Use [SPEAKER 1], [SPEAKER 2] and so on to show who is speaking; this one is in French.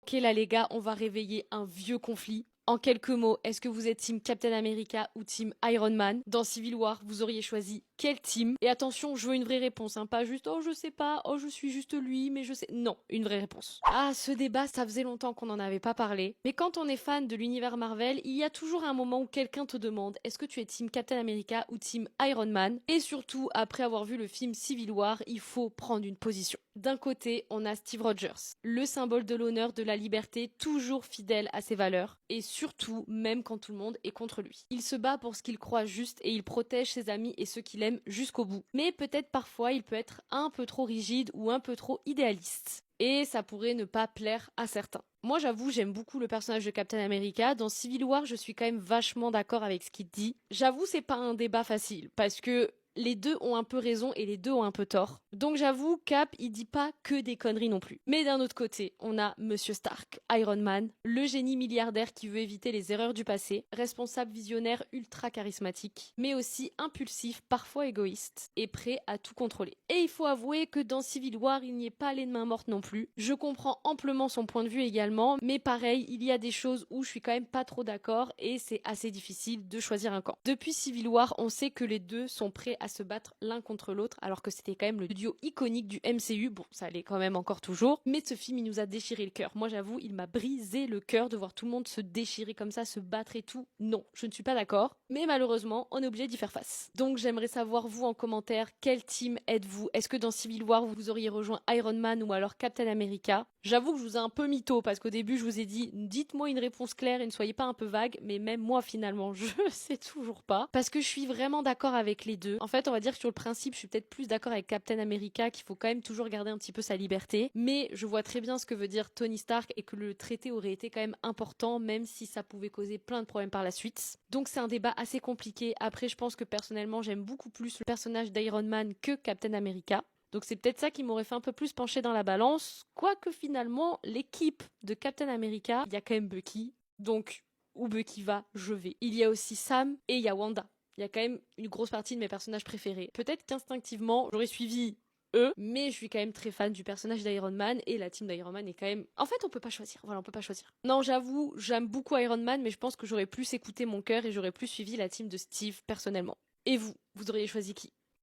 [SPEAKER 1] Ok là les gars, on va réveiller un vieux conflit. En quelques mots, est-ce que vous êtes team Captain America ou team Iron Man? Dans Civil War, vous auriez choisi quel team? Et attention, je veux une vraie réponse, hein, pas juste oh je sais pas, oh je suis juste lui, mais je sais. Non, une vraie réponse. Ah, ce débat, ça faisait longtemps qu'on n'en avait pas parlé. Mais quand on est fan de l'univers Marvel, il y a toujours un moment où quelqu'un te demande est-ce que tu es team Captain America ou team Iron Man? Et surtout, après avoir vu le film Civil War, il faut prendre une position. D'un côté, on a Steve Rogers, le symbole de l'honneur, de la liberté, toujours fidèle à ses valeurs, et surtout, même quand tout le monde est contre lui. Il se bat pour ce qu'il croit juste et il protège ses amis et ceux qu'il aime jusqu'au bout. Mais peut-être parfois, il peut être un peu trop rigide ou un peu trop idéaliste. Et ça pourrait ne pas plaire à certains. Moi j'avoue, j'aime beaucoup le personnage de Captain America. Dans Civil War, je suis quand même vachement d'accord avec ce qu'il dit. J'avoue, c'est pas un débat facile, parce que les deux ont un peu raison et les deux ont un peu tort. Donc j'avoue, Cap, il dit pas que des conneries non plus. Mais d'un autre côté, on a Monsieur Stark, Iron Man, le génie milliardaire qui veut éviter les erreurs du passé, responsable visionnaire ultra charismatique, mais aussi impulsif, parfois égoïste, et prêt à tout contrôler. Et il faut avouer que dans Civil War, il n'y est pas les mains mortes non plus. Je comprends amplement son point de vue également, mais pareil, il y a des choses où je suis quand même pas trop d'accord et c'est assez difficile de choisir un camp. Depuis Civil War, on sait que les deux sont prêts à se battre l'un contre l'autre, alors que c'était quand même le duo iconique du MCU. Bon, ça l'est quand même encore toujours, mais ce film, il nous a déchiré le cœur. Moi, j'avoue, il m'a brisé le cœur de voir tout le monde se déchirer comme ça, se battre et tout. Non, je ne suis pas d'accord, mais malheureusement, on est obligé d'y faire face. Donc, j'aimerais savoir, vous, en commentaire, quel team êtes-vous? Est-ce que dans Civil War, vous auriez rejoint Iron Man ou alors Captain America? J'avoue que je vous ai un peu mytho, parce qu'au début, je vous ai dit, dites-moi une réponse claire et ne soyez pas un peu vague, mais même moi, finalement, je sais toujours pas, parce que je suis vraiment d'accord avec les deux. En fait, on va dire que sur le principe, je suis peut-être plus d'accord avec Captain America, qu'il faut quand même toujours garder un petit peu sa liberté, mais je vois très bien ce que veut dire Tony Stark et que le traité aurait été quand même important, même si ça pouvait causer plein de problèmes par la suite. Donc c'est un débat assez compliqué. Après, je pense que personnellement, j'aime beaucoup plus le personnage d'Iron Man que Captain America. Donc c'est peut-être ça qui m'aurait fait un peu plus pencher dans la balance, quoique finalement, l'équipe de Captain America, il y a quand même Bucky, donc où Bucky va, je vais. Il y a aussi Sam et il y a Wanda. Il y a quand même une grosse partie de mes personnages préférés. Peut-être qu'instinctivement, j'aurais suivi eux, mais je suis quand même très fan du personnage d'Iron Man et la team d'Iron Man est quand même... En fait, on peut pas choisir. Voilà, on peut pas choisir. Non, j'avoue, j'aime beaucoup Iron Man, mais je pense que j'aurais plus écouté mon cœur et j'aurais plus suivi la team de Steve personnellement. Et vous auriez choisi qui?